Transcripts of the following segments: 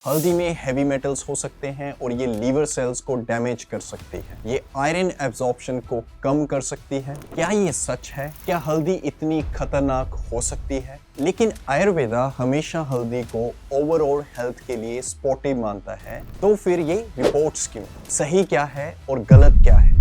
हल्दी में heavy metals हो सकते हैं और ये लीवर सेल्स को डैमेज कर सकती है। ये आयरन एब्जॉर्प्शन को कम कर सकती है। क्या ये सच है? क्या हल्दी इतनी खतरनाक हो सकती है? लेकिन आयुर्वेदा हमेशा हल्दी को ओवरऑल हेल्थ के लिए सपोर्टिव मानता है, तो फिर ये रिपोर्ट्स क्यों? सही क्या है और गलत क्या है?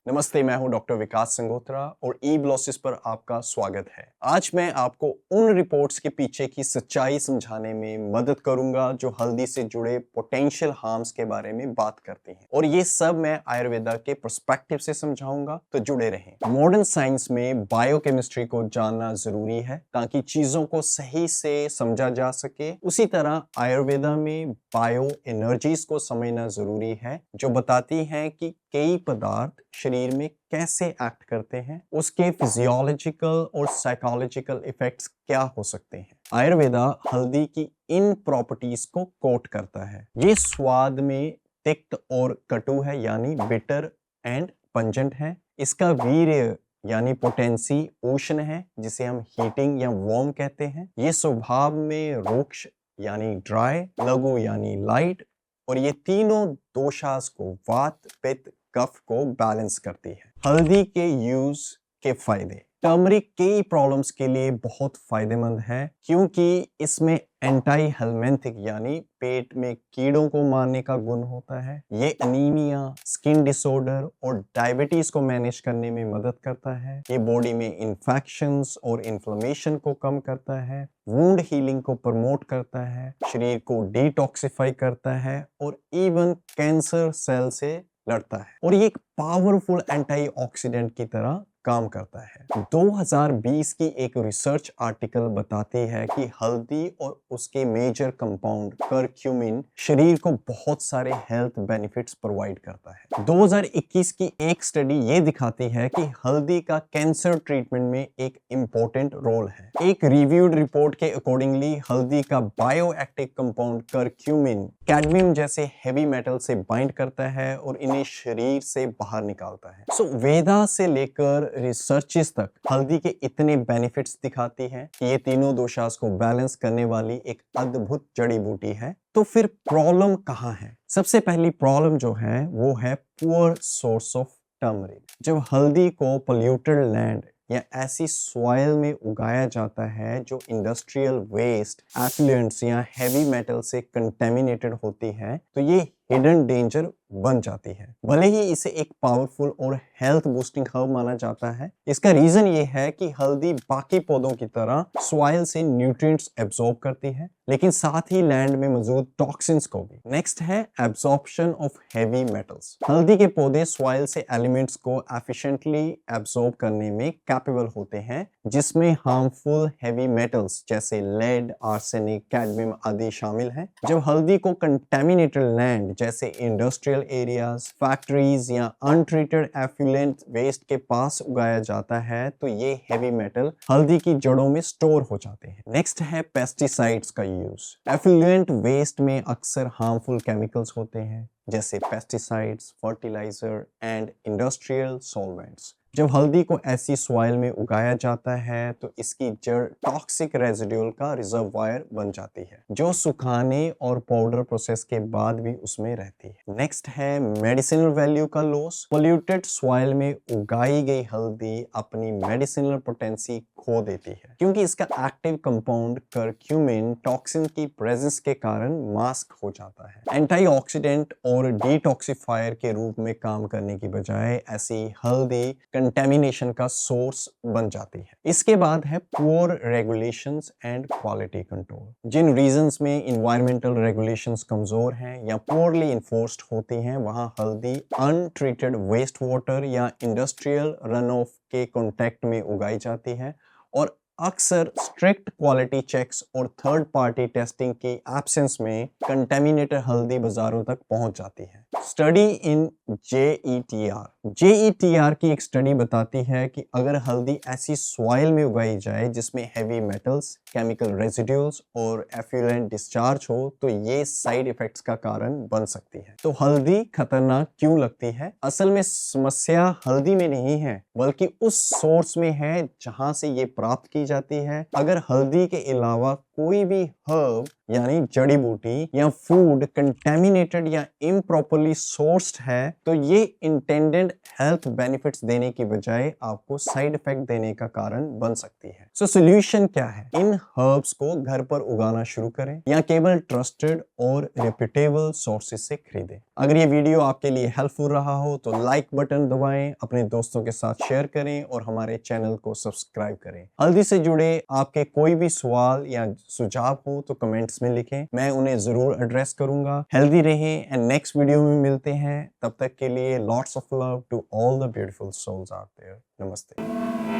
नमस्ते, मैं हूं डॉक्टर विकास संगोत्रा और ई ग्लॉसिस पर आपका स्वागत है। आज मैं आपको उन रिपोर्ट्स के पीछे की सच्चाई समझाने में मदद करूंगा जो हल्दी से जुड़े पोटेंशियल हार्म्स के बारे में बात करती हैं, और ये सब मैं आयुर्वेदा के पर्सपेक्टिव से समझाऊंगा, तो जुड़े रहें। मॉडर्न साइंस में बायोकेमिस्ट्री को जानना जरूरी है ताकि चीजों को सही से समझा जा सके। उसी तरह आयुर्वेदा में बायो एनर्जीज को समझना जरूरी है, जो बताती हैं कि कई पदार्थ शरीर में कैसे एक्ट करते हैं, उसके फिजियोलॉजिकल और साइकोलॉजिकल इफेक्ट्स क्या हो सकते हैं। आयुर्वेदा हल्दी की इन प्रॉपर्टीज को कोट करता है। ये स्वाद में तिक्त और कटु है, यानी बिटर एंड पंजेंट है। इसका वीर्य यानी पोटेंसी उष्ण है, जिसे हम हीटिंग या वार्म कहते हैं। ये स्वभाव में रुक्ष यानी ड्राई, लघु यानी लाइट, और ये तीनों दोषास को वात पित्त कफ को बैलेंस करती है। हल्दी के यूज के फायदे। टर्मरिक कई प्रॉब्लम्स के लिए बहुत फायदेमंद है, क्योंकि इसमें एंटी हेलमेंथिक यानी पेट में कीड़ों को मारने का गुण होता है। ये अनीमिया, स्किन डिसऑर्डर और डायबिटीज को मैनेज करने में मदद करता है। ये बॉडी में इन्फेक्शंस और इन्फ्लेमेशन को कम करता है, वुंड हीलिंग को प्रमोट करता है, शरीर को डिटॉक्सिफाई करता है और इवन कैंसर सेल से लड़ता है। और ये एक पावरफुल एंटीऑक्सीडेंट की तरह काम करता है। 2020 की एक रिसर्च आर्टिकल बताती है कि हल्दी और उसके मेजर कंपाउंड करक्यूमिन शरीर को बहुत सारे हेल्थ बेनिफिट्स प्रोवाइड करता है। 2021 की एक स्टडी ये दिखाती है कि हल्दी का कैंसर ट्रीटमेंट में एक इंपॉर्टेंट रोल है। एक रिव्यूड रिपोर्ट के अकॉर्डिंगली हल्दी का bio active compound curcumin cadmium जैसे हेवी मेटल से बाइंड करता है और इन्हें शरीर से बाहर निकालता है। सो वेदा से लेकर रिसर्चेस तक हल्दी के इतने बेनिफिट्स दिखाती हैं कि ये तीनों दोषास को बैलेंस करने वाली एक अद्भुत जड़ी बूटी है। तो फिर प्रॉब्लम कहाँ है? सबसे पहली प्रॉब्लम जो है वो है पुअर सोर्स ऑफ टर्मरिक। जब हल्दी को पोल्यूटेड लैंड या ऐसी सॉइल में उगाया जाता है जो इंडस्ट्रियल वेस्ट, एफ्लुएंट्स या हेवी मेटल से कंटेमिनेटेड होती है, तो ये हिडन डेंजर बन जाती है। भले ही इसे एक पावरफुल और हेल्थ बूस्टिंग हर्ब माना जाता है, इसका रीजन ये है कि हल्दी बाकी पौधों की तरह सॉइल से न्यूट्रिएंट्स एब्जॉर्ब करती है, लेकिन साथ ही लैंड में मौजूद टॉक्सिन्स को भी। नेक्स्ट है एब्जॉर्प्शन ऑफ हेवी मेटल्स। हल्दी के पौधे सॉइल से एलिमेंट्स को एफिशिएंटली एब्जॉर्ब करने में कैपेबल होते हैं, जिसमें हार्मफुल हेवी मेटल्स जैसे लेड, आर्सेनिक, कैडमियम आदि शामिल हैं। जब हल्दी को कंटेमिनेटेड लैंड जैसे इंडस्ट्रियल एरियाज, फैक्ट्रीज या अनट्रीटेड एफ्लुएंट वेस्ट के पास उगाया जाता है, तो ये हेवी मेटल हल्दी की जड़ों में स्टोर हो जाते हैं। नेक्स्ट है पेस्टिसाइड्स का यूज। एफ्लुएंट वेस्ट में अक्सर हार्मफुल केमिकल्स होते हैं, जैसे pesticides, fertiliser and industrial solvents. जब हल्दी को ऐसी सॉइल में उगाया जाता है, तो इसकी जड़ टॉक्सिक रेजिड्यूल का रिजर्वायर बन जाती है, जो सुखाने और पाउडर प्रोसेस के बाद भी उसमें रहती है। नेक्स्ट है मेडिसिनल वैल्यू का लॉस। पोल्यूटेड सॉइल में उगाई गई हल्दी अपनी मेडिसिनल पोटेंसी खो देती है, क्योंकि इसका एक्टिव कंपाउंड करक्यूमिन टॉक्सिन की प्रेजेंस के कारण मास्क हो जाता है। एंटीऑक्सीडेंट और डिटॉक्सिफायर के रूप में काम करने की बजाय ऐसी हल्दी कंटेमिनेशन का सोर्स बन जाती है। इसके बाद है poor regulations and quality control. जिन रीजन्स में इन्वायरमेंटल रेगुलेशंस कमजोर हैं या पुअरली इन्फोर्स्ड होती हैं, वहां हल्दी अनट्रीटेड वेस्ट वाटर या इंडस्ट्रियल रन ऑफ के कॉन्टेक्ट में उगाई जाती है और अक्सर स्ट्रिक्ट क्वालिटी चेक्स और थर्ड पार्टी टेस्टिंग की एब्सेंस में कंटेमिनेटेड हल्दी बाजारों तक पहुंच जाती है। स्टडी इन जेईटीआर की एक स्टडी बताती है कि अगर हल्दी ऐसी सॉइल में उगाई जाए जिसमें हैवी मेटल्स, केमिकल रेजिड्यूल्स और एफ्लुएंट डिस्चार्ज हो तो ये साइड इफेक्ट्स का कारण बन सकती है। तो हल्दी खतरनाक क्यों लगती है? असल में समस्या हल्दी में नहीं है बल्कि उस सोर्स में है जहां से ये प्राप्त की जाती है। अगर हल्दी के अलावा कोई भी हर्ब यानी जड़ी बूटी या फूड कंटेमिनेटेड या इम्प्रॉपरली सोर्स्ड है तो ये इंटेंडेड हेल्थ बेनिफिट्स देने की बजाय आपको साइड इफेक्ट देने का कारण बन सकती है। सो सॉल्यूशन क्या है? इन हर्ब्स को घर पर उगाना शुरू करें या केवल ट्रस्टेड और रेप्यूटेबल सोर्सेज से खरीदें। अगर ये वीडियो आपके लिए हेल्पफुल रहा हो तो लाइक बटन दबाएं, अपने दोस्तों के साथ शेयर करें और हमारे चैनल को सब्सक्राइब करें। हल्दी से जुड़े आपके कोई भी सवाल या सुझाव हो तो कमेंट्स में लिखें, मैं उन्हें जरूर एड्रेस करूंगा। हेल्दी रहें एंड नेक्स्ट वीडियो में मिलते हैं। तब तक के लिए lots of love to all the beautiful souls out there. नमस्ते।